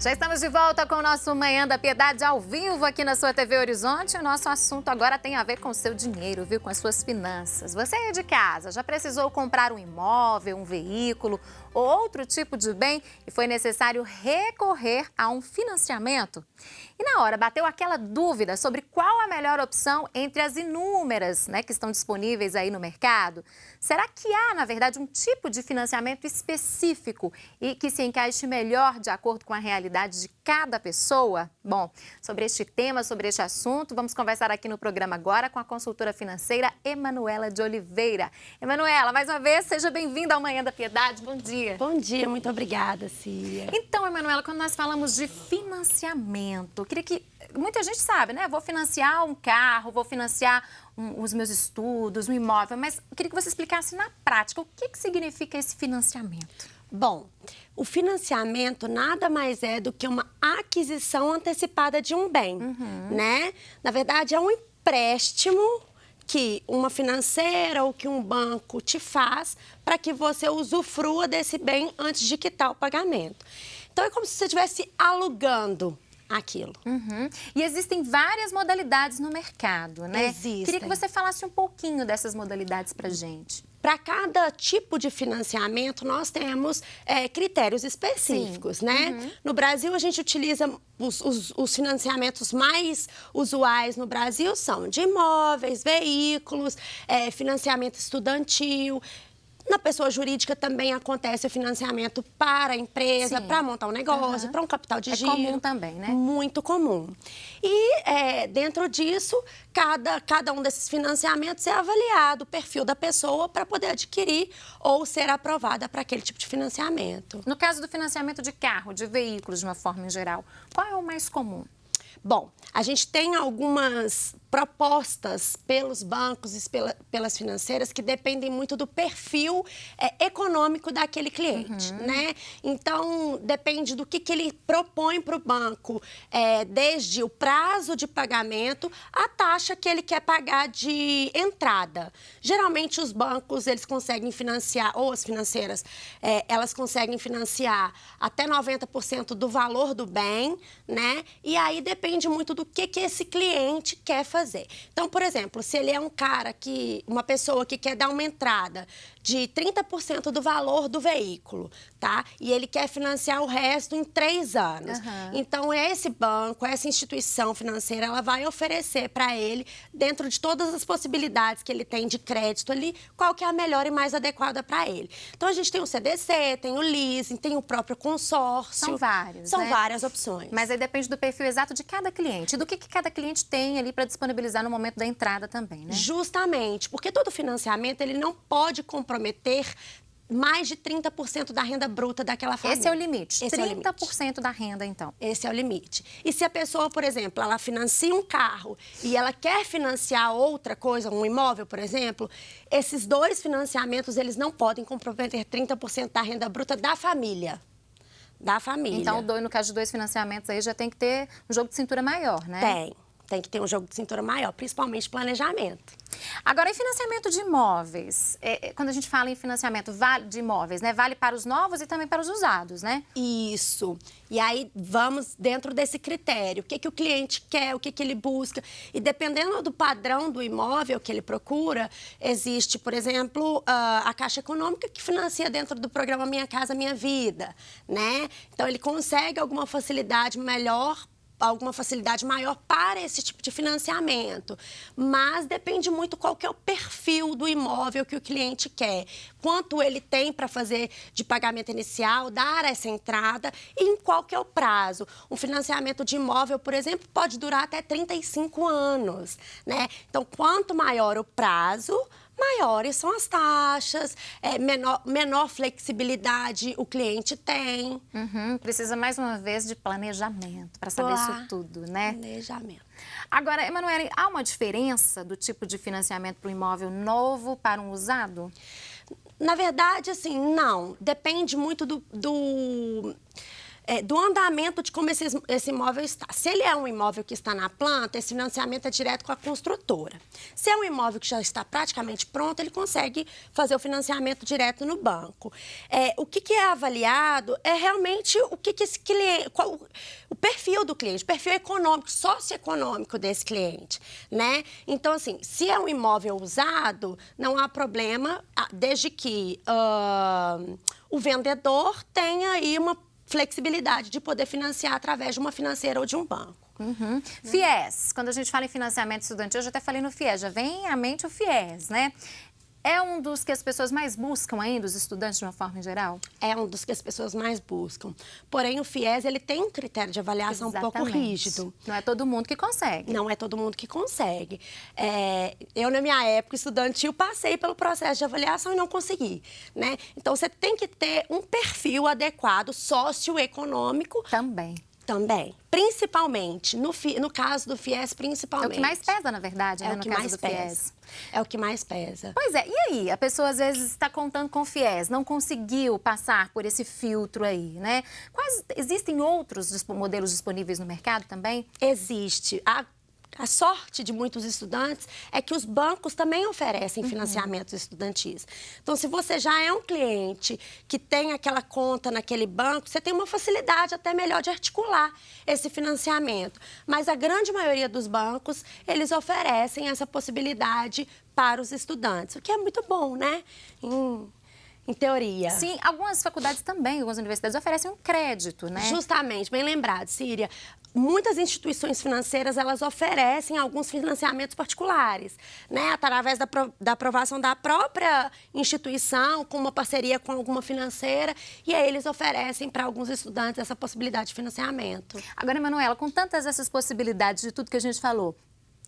Já estamos de volta com o nosso Manhã da Piedade ao vivo aqui na sua TV Horizonte. O nosso assunto agora tem a ver com o seu dinheiro, viu? Com as suas finanças. Você aí de casa já precisou comprar um imóvel, um veículo ou outro tipo de bem e foi necessário recorrer a um financiamento? E na hora bateu aquela dúvida sobre qual a melhor opção entre as inúmeras, que estão disponíveis aí no mercado? Será que há, na verdade, um tipo de financiamento específico e que se encaixe melhor de acordo com a realidade de cada pessoa? Bom, sobre este tema, sobre este assunto, vamos conversar aqui no programa agora com a consultora financeira Emanuela de Oliveira. Emanuela, mais uma vez, seja bem-vinda ao Manhã da Piedade. Bom dia. Bom dia, muito obrigada, Cia. Então, Emanuela, quando nós falamos de financiamento, eu queria que muita gente sabe, né? Vou financiar um carro, vou financiar os meus estudos, um imóvel, mas eu queria que você explicasse na prática o que significa esse financiamento. Bom, o financiamento nada mais é do que uma aquisição antecipada de um bem, né? Na verdade, é um empréstimo que uma financeira ou que um banco te faz para que você usufrua desse bem antes de quitar o pagamento. Então, é como se você estivesse alugando aquilo. E existem várias modalidades no mercado, né? Existem. Queria que você falasse um pouquinho dessas modalidades pra gente. Para cada tipo de financiamento, nós temos critérios específicos, né? No Brasil, a gente utiliza os financiamentos mais usuais no Brasil são de imóveis, veículos, financiamento estudantil. Na pessoa jurídica também acontece o financiamento para a empresa, para montar um negócio, para um capital de giro. É comum também, né? Muito comum. E dentro disso, cada um desses financiamentos é avaliado, o perfil da pessoa para poder adquirir ou ser aprovada para aquele tipo de financiamento. No caso do financiamento de carro, de veículos de uma forma em geral, qual é o mais comum? Bom, a gente tem algumas propostas pelos bancos e pelas financeiras que dependem muito do perfil econômico daquele cliente, né? Então, depende do que ele propõe para o banco, desde o prazo de pagamento, a taxa que ele quer pagar de entrada. Geralmente, os bancos, eles conseguem financiar, ou as financeiras, elas conseguem financiar até 90% do valor do bem, né? E aí, depende muito do que esse cliente quer fazer. Então, por exemplo, se ele é uma pessoa que quer dar uma entrada de 30% do valor do veículo, tá? E ele quer financiar o resto em 3 anos. Então, esse banco, essa instituição financeira, ela vai oferecer para ele, dentro de todas as possibilidades que ele tem de crédito ali, qual que é a melhor e mais adequada para ele. Então, a gente tem o CDC, tem o leasing, tem o próprio consórcio. São vários, São várias opções. Mas aí depende do perfil exato de cada cliente, do que cada cliente tem ali para disponibilizar no momento da entrada também, né? Justamente, porque todo financiamento, ele não pode comprometer mais de 30% da renda bruta daquela família. Esse é o limite, Esse 30% da renda, então. Esse é o limite. E se a pessoa, por exemplo, ela financia um carro e ela quer financiar outra coisa, um imóvel, por exemplo, esses dois financiamentos, eles não podem comprometer 30% da renda bruta da família. Da família. Então, no caso de 2 financiamentos aí, já tem que ter um jogo de cintura maior, né? Tem que ter um jogo de cintura maior, principalmente planejamento. Agora, em financiamento de imóveis, quando a gente fala em financiamento de imóveis, né, vale para os novos e também para os usados, né? Isso. E aí, vamos dentro desse critério. O que o cliente quer, o que ele busca. E dependendo do padrão do imóvel que ele procura, existe, por exemplo, a Caixa Econômica que financia dentro do programa Minha Casa Minha Vida, né? Então, ele consegue alguma facilidade maior para esse tipo de financiamento. Mas depende muito qual que é o perfil do imóvel que o cliente quer. Quanto ele tem para fazer de pagamento inicial, dar essa entrada e em qual que é o prazo. Um financiamento de imóvel, por exemplo, pode durar até 35 anos, né? Então, quanto maior o prazo, maiores são as taxas, menor flexibilidade o cliente tem. Precisa, mais uma vez, de planejamento para saber isso tudo, né? Planejamento. Agora, Emanuela, há uma diferença do tipo de financiamento para um imóvel novo para um usado? Na verdade, assim, não. Depende muito do andamento de como esse imóvel está. Se ele é um imóvel que está na planta, esse financiamento é direto com a construtora. Se é um imóvel que já está praticamente pronto, ele consegue fazer o financiamento direto no banco. O que é avaliado é realmente o que esse cliente, o perfil do cliente, o perfil econômico, socioeconômico desse cliente, né? Então, assim, se é um imóvel usado, não há problema, desde que o vendedor tenha aí uma flexibilidade de poder financiar através de uma financeira ou de um banco. Uhum. FIES, quando a gente fala em financiamento estudantil, eu já até falei no FIES, já vem à mente o FIES, né? É um dos que as pessoas mais buscam ainda, os estudantes de uma forma geral? É um dos que as pessoas mais buscam. Porém, o FIES, ele tem um critério de avaliação um pouco rígido. Não é todo mundo que consegue. Não é todo mundo que consegue. Eu, na minha época estudantil, passei pelo processo de avaliação e não consegui, né? Então, você tem que ter um perfil adequado, socioeconômico. Também. Principalmente, no caso do FIES, principalmente. É o que mais pesa, na verdade, né, no caso do FIES. É o que mais pesa. Pois é, e aí? A pessoa, às vezes, está contando com o FIES, não conseguiu passar por esse filtro aí, né? Existem outros modelos disponíveis no mercado também? Existe. A sorte de muitos estudantes é que os bancos também oferecem financiamentos estudantis. Então, se você já é um cliente que tem aquela conta naquele banco, você tem uma facilidade até melhor de articular esse financiamento. Mas a grande maioria dos bancos, eles oferecem essa possibilidade para os estudantes, o que é muito bom, né? Em teoria. Sim, algumas faculdades também, algumas universidades oferecem um crédito, né? Justamente, bem lembrado, Síria. Muitas instituições financeiras, elas oferecem alguns financiamentos particulares, né? Através da aprovação da própria instituição, com uma parceria com alguma financeira, e aí eles oferecem para alguns estudantes essa possibilidade de financiamento. Agora, Emanuela, com tantas essas possibilidades de tudo que a gente falou,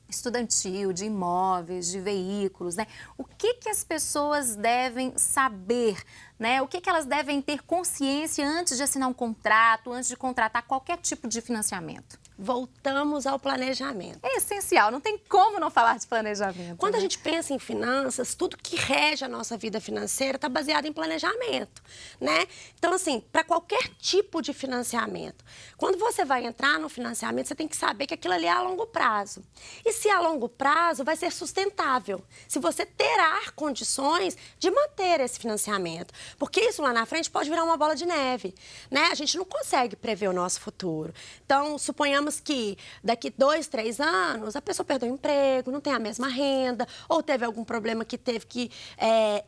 estudantil, de imóveis, de veículos, né? O que as pessoas devem saber, né? O que elas devem ter consciência antes de assinar um contrato, antes de contratar qualquer tipo de financiamento? Voltamos ao planejamento. É essencial, não tem como não falar de planejamento. Quando né? a gente pensa em finanças, tudo que rege a nossa vida financeira está baseado em planejamento, né? Então, assim, para qualquer tipo de financiamento, quando você vai entrar no financiamento, você tem que saber que aquilo ali é a longo prazo. E se é a longo prazo, vai ser sustentável. Se você terá condições de manter esse financiamento. Porque isso lá na frente pode virar uma bola de neve, né? A gente não consegue prever o nosso futuro. Então, suponhamos que daqui 2, 3 anos a pessoa perdeu o emprego, não tem a mesma renda, ou teve algum problema que teve que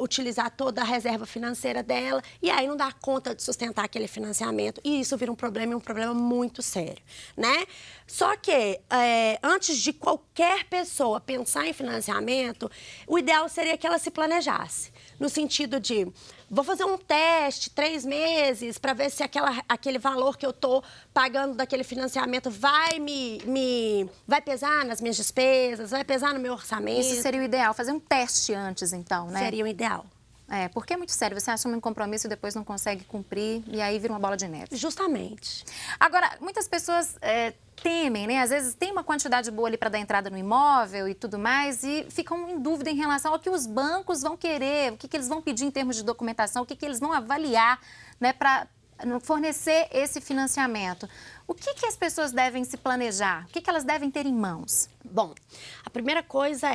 utilizar toda a reserva financeira dela, e aí não dá conta de sustentar aquele financiamento, e isso vira um problema, e um problema muito sério, né? Só que, antes de qualquer pessoa pensar em financiamento, o ideal seria que ela se planejasse, no sentido de, vou fazer um teste, 3 meses, para ver se aquele valor que eu estou pagando daquele financiamento vai pesar nas minhas despesas, vai pesar no meu orçamento. Isso seria o ideal, fazer um teste antes, então, né? Seria o ideal. Porque é muito sério, você assume um compromisso e depois não consegue cumprir, e aí vira uma bola de neve. Justamente. Agora, muitas pessoas temem, né? Às vezes tem uma quantidade boa ali para dar entrada no imóvel e tudo mais, e ficam em dúvida em relação ao que os bancos vão querer, o que eles vão pedir em termos de documentação, o que eles vão avaliar, né, para fornecer esse financiamento. O que as pessoas devem se planejar? O que elas devem ter em mãos? Bom, a primeira coisa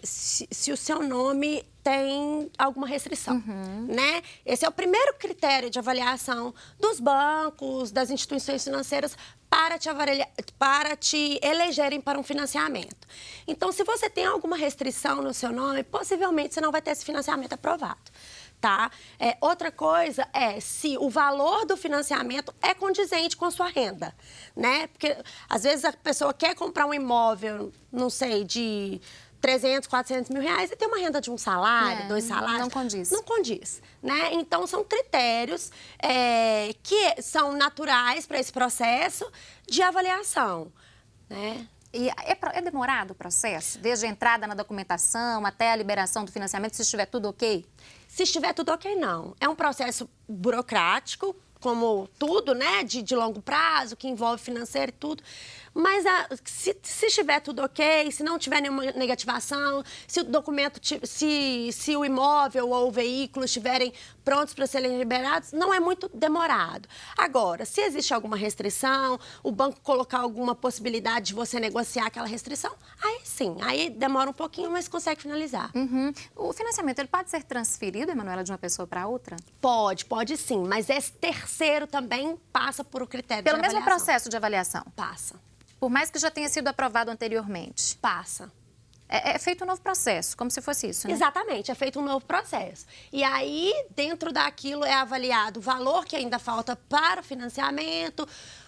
se o seu nome tem alguma restrição, né? Esse é o primeiro critério de avaliação dos bancos, das instituições financeiras para te elegerem para um financiamento. Então, se você tem alguma restrição no seu nome, possivelmente você não vai ter esse financiamento aprovado. Tá? Outra coisa é se o valor do financiamento é condizente com a sua renda, né? Porque, às vezes, a pessoa quer comprar um imóvel, não sei, de 300, 400 mil reais e tem uma renda de um salário, 2 salários. Não condiz. Não condiz, né? Então, são critérios que são naturais para esse processo de avaliação, né? E é demorado o processo? Desde a entrada na documentação até a liberação do financiamento, se estiver tudo ok? Se estiver tudo ok, não. É um processo burocrático, como tudo, né, de longo prazo, que envolve financeiro e tudo. Mas se estiver tudo ok, se não tiver nenhuma negativação, se o documento, se o imóvel ou o veículo estiverem prontos para serem liberados, não é muito demorado. Agora, se existe alguma restrição, o banco colocar alguma possibilidade de você negociar aquela restrição, aí sim, aí demora um pouquinho, mas consegue finalizar. O financiamento, ele pode ser transferido, Emanuela, de uma pessoa para outra? Pode sim, mas esse terceiro também passa por o critério de avaliação. Pelo mesmo processo de avaliação? Passa. Por mais que já tenha sido aprovado anteriormente? Passa. É feito um novo processo, como se fosse isso, né? Exatamente, é feito um novo processo. E aí, dentro daquilo, é avaliado o valor que ainda falta para o financiamento,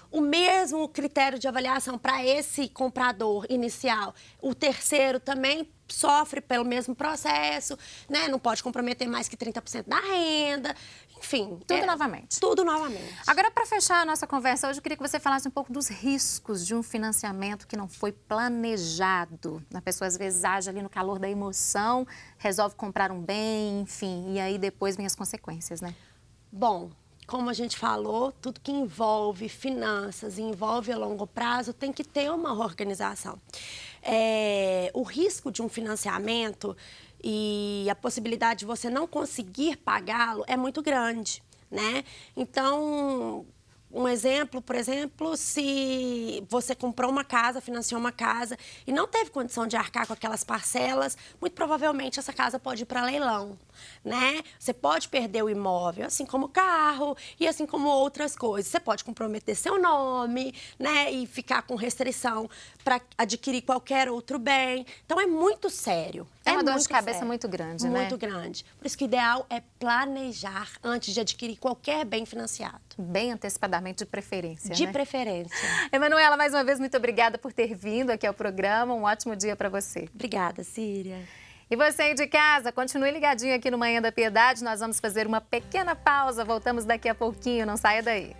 o mesmo critério de avaliação para esse comprador inicial. O terceiro também sofre pelo mesmo processo, né? Não pode comprometer mais que 30% da renda, enfim. Tudo novamente. Tudo novamente. Agora, para fechar a nossa conversa hoje, eu queria que você falasse um pouco dos riscos de um financiamento que não foi planejado. A pessoa, às vezes, age ali no calor da emoção, resolve comprar um bem, enfim, e aí depois vem as consequências, né? Bom, como a gente falou, tudo que envolve finanças, envolve a longo prazo, tem que ter uma organização. O risco de um financiamento e a possibilidade de você não conseguir pagá-lo é muito grande, né? Então, um exemplo, por exemplo, se você comprou uma casa, financiou uma casa e não teve condição de arcar com aquelas parcelas, muito provavelmente essa casa pode ir para leilão, né? Você pode perder o imóvel, assim como o carro e assim como outras coisas. Você pode comprometer seu nome, né? E ficar com restrição para adquirir qualquer outro bem. Então, é muito sério. É uma dor de muito cabeça sério. muito grande, né? Muito grande. Por isso que o ideal é planejar antes de adquirir qualquer bem financiado. Bem antecipadamente, de preferência, De né? preferência. Emanuela, mais uma vez, muito obrigada por ter vindo aqui ao programa. Um ótimo dia para você. Obrigada, Síria. E você aí de casa, continue ligadinho aqui no Manhã da Piedade. Nós vamos fazer uma pequena pausa. Voltamos daqui a pouquinho. Não saia daí.